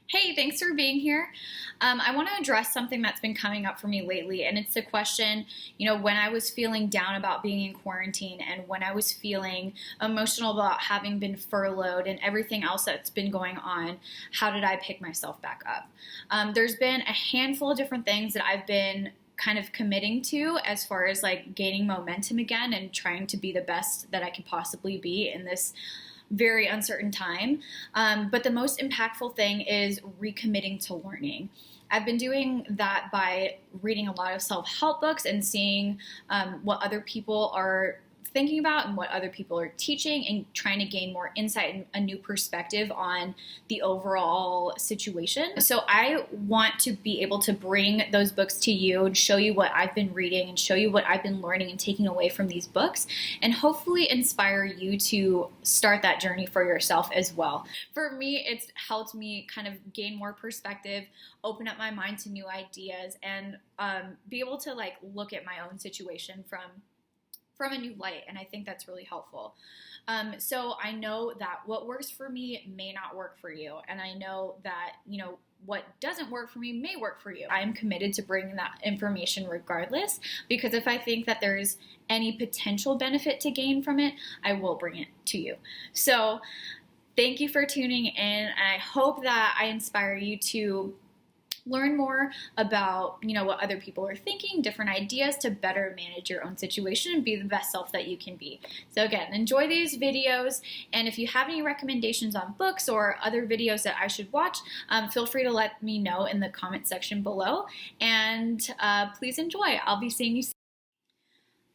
Hey, thanks for being here. I want to address something that's been coming up for me lately, and it's the question, when I was feeling down about being in quarantine and when I was feeling emotional about having been furloughed and everything else that's been going on, how did I pick myself back up? There's been a handful of different things that I've been kind of committing to as far as like gaining momentum again and trying to be the best that I could possibly be in this very uncertain time. But the most impactful thing is recommitting to learning. I've been doing that by reading a lot of self-help books and seeing what other people are thinking about and what other people are teaching and trying to gain more insight and a new perspective on the overall situation. So I want to be able to bring those books to you and show you what I've been reading and show you what I've been learning and taking away from these books and hopefully inspire you to start that journey for yourself as well. For me, it's helped me kind of gain more perspective, open up my mind to new ideas, and be able to like look at my own situation from a new light, and I think that's really helpful. So I know that what works for me may not work for you, and I know that, what doesn't work for me may work for you. I am committed to bringing that information regardless, because if I think that there's any potential benefit to gain from it, I will bring it to you. So thank you for tuning in, and I hope that I inspire you to learn more about, what other people are thinking, different ideas to better manage your own situation and be the best self that you can be. So again, enjoy these videos. And if you have any recommendations on books or other videos that I should watch, feel free to let me know in the comment section below. And please enjoy. I'll be seeing you soon.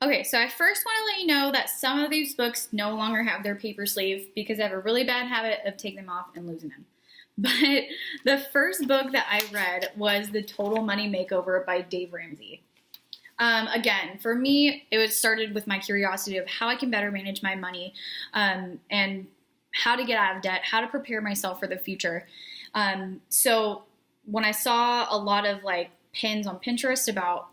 Okay, so I first want to let you know that some of these books no longer have their paper sleeve because I have a really bad habit of taking them off and losing them. But the first book that I read was The Total Money Makeover by Dave Ramsey. Again, for me, it was started with my curiosity of how I can better manage my money and how to get out of debt, how to prepare myself for the future. So when I saw a lot of like pins on Pinterest about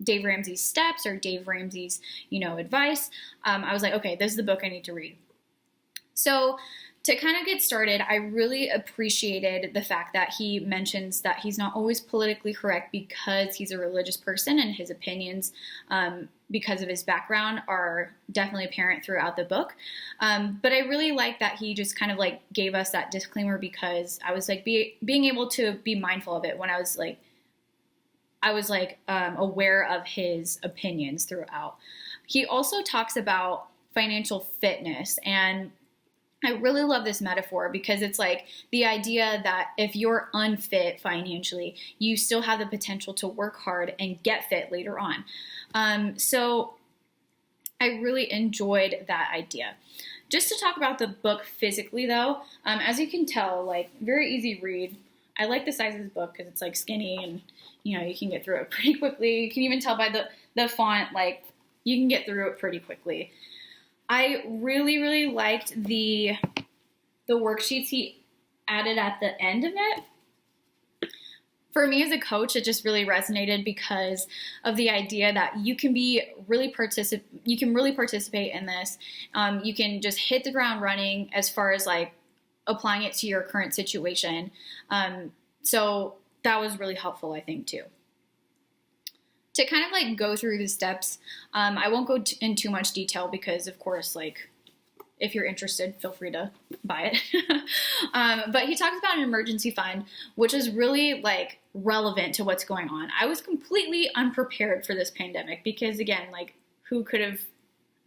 Dave Ramsey's steps or Dave Ramsey's, advice, I was like, okay, this is the book I need to read. So to kind of get started, I really appreciated the fact that he mentions that he's not always politically correct because he's a religious person and his opinions, because of his background, are definitely apparent throughout the book. But I really like that he just kind of like gave us that disclaimer because I was like being able to be mindful of it when I was aware of his opinions throughout. He also talks about financial fitness, and I really love this metaphor because it's like the idea that if you're unfit financially, you still have the potential to work hard and get fit later on. So I really enjoyed that idea. Just to talk about the book physically though, as you can tell, like very easy read. I like the size of this book because it's like skinny and you can get through it pretty quickly. You can even tell by the font, like you can get through it pretty quickly. I really, really liked the worksheets he added at the end of it. For me as a coach, it just really resonated because of the idea that you can really participate in this. You can just hit the ground running as far as like applying it to your current situation. So that was really helpful, I think, too. To kind of like go through the steps, I won't go in too much detail because, of course, like if you're interested, feel free to buy it. But he talks about an emergency fund, which is really like relevant to what's going on. I was completely unprepared for this pandemic because, again, like who could have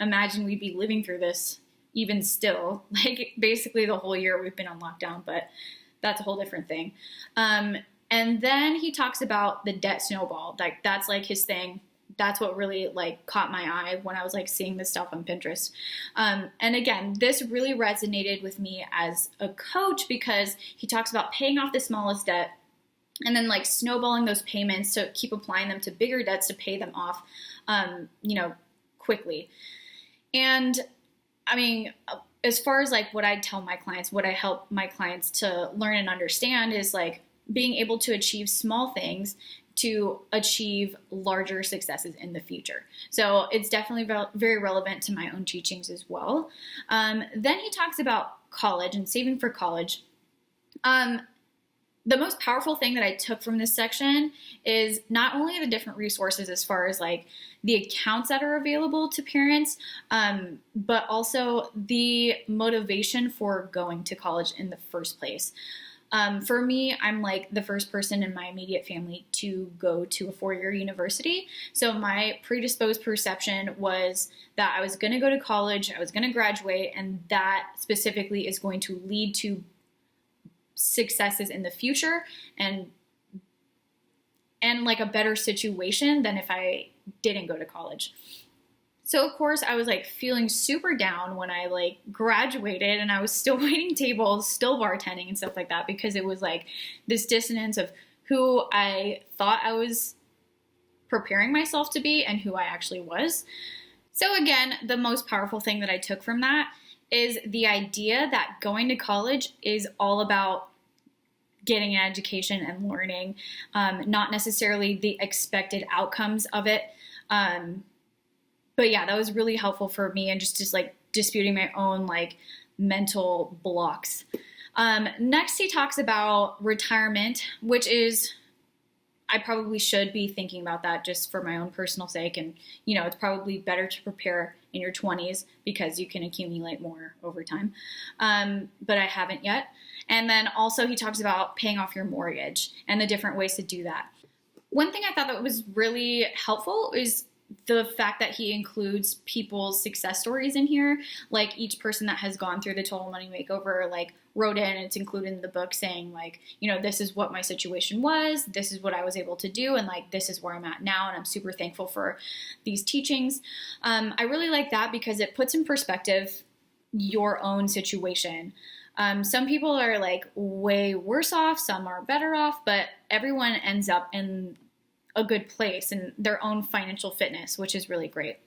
imagined we'd be living through this even still? Like basically the whole year we've been on lockdown, but that's a whole different thing. And then he talks about the debt snowball. Like that's like his thing. That's what really like caught my eye when I was like seeing this stuff on Pinterest. And again, this really resonated with me as a coach because he talks about paying off the smallest debt and then like snowballing those payments to keep applying them to bigger debts to pay them off, quickly. And I mean, as far as like what I tell my clients, what I help my clients to learn and understand is like being able to achieve small things to achieve larger successes in the future. So it's definitely very relevant to my own teachings as well. Then he talks about college and saving for college. The most powerful thing that I took from this section is not only the different resources as far as like the accounts that are available to parents, but also the motivation for going to college in the first place. For me, I'm like the first person in my immediate family to go to a 4-year university. So my predisposed perception was that I was going to go to college, I was going to graduate, and that specifically is going to lead to successes in the future and like a better situation than if I didn't go to college. So of course I was like feeling super down when I like graduated, and I was still waiting tables, still bartending and stuff like that, because it was like this dissonance of who I thought I was preparing myself to be and who I actually was. So again, the most powerful thing that I took from that is the idea that going to college is all about getting an education and learning, not necessarily the expected outcomes of it. But yeah, that was really helpful for me, and just like disputing my own like mental blocks. Next, he talks about retirement, which is, I probably should be thinking about that just for my own personal sake. And, you know, it's probably better to prepare in your 20s because you can accumulate more over time. But I haven't yet. And then also he talks about paying off your mortgage and the different ways to do that. One thing I thought that was really helpful is the fact that he includes people's success stories in here. Like each person that has gone through the Total Money Makeover, like wrote in, it's included in the book saying like, you know, this is what my situation was, this is what I was able to do, and like this is where I'm at now, and I'm super thankful for these teachings. I really like that because it puts in perspective your own situation. Some people are like way worse off, some are better off, but everyone ends up in a good place in their own financial fitness, which is really great.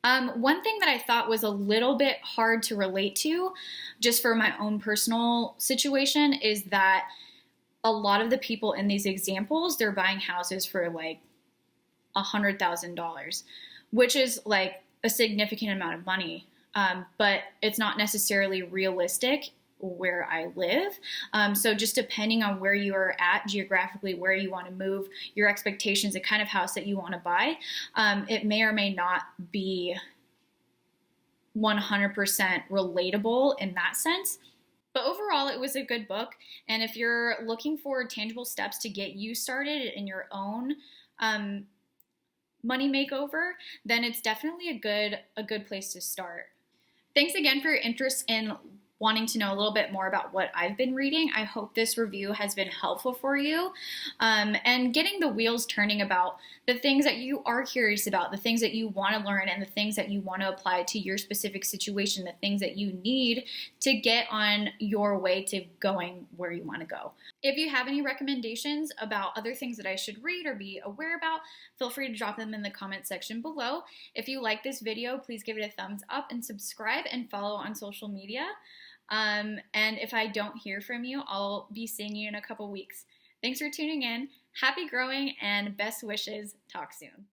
One thing that I thought was a little bit hard to relate to, just for my own personal situation, is that a lot of the people in these examples, they're buying houses for like $100,000, which is like a significant amount of money. But it's not necessarily realistic where I live. So just depending on where you are at geographically, where you want to move, your expectations, the kind of house that you want to buy, it may or may not be 100% relatable in that sense. But overall, it was a good book. And if you're looking for tangible steps to get you started in your own money makeover, then it's definitely a good place to start. Thanks again for your interest in wanting to know a little bit more about what I've been reading. I hope this review has been helpful for you, and getting the wheels turning about the things that you are curious about, the things that you want to learn, and the things that you want to apply to your specific situation, the things that you need to get on your way to going where you want to go. If you have any recommendations about other things that I should read or be aware about, feel free to drop them in the comment section below. If you like this video, please give it a thumbs up and subscribe and follow on social media. And if I don't hear from you, I'll be seeing you in a couple weeks. Thanks for tuning in. Happy growing and best wishes. Talk soon.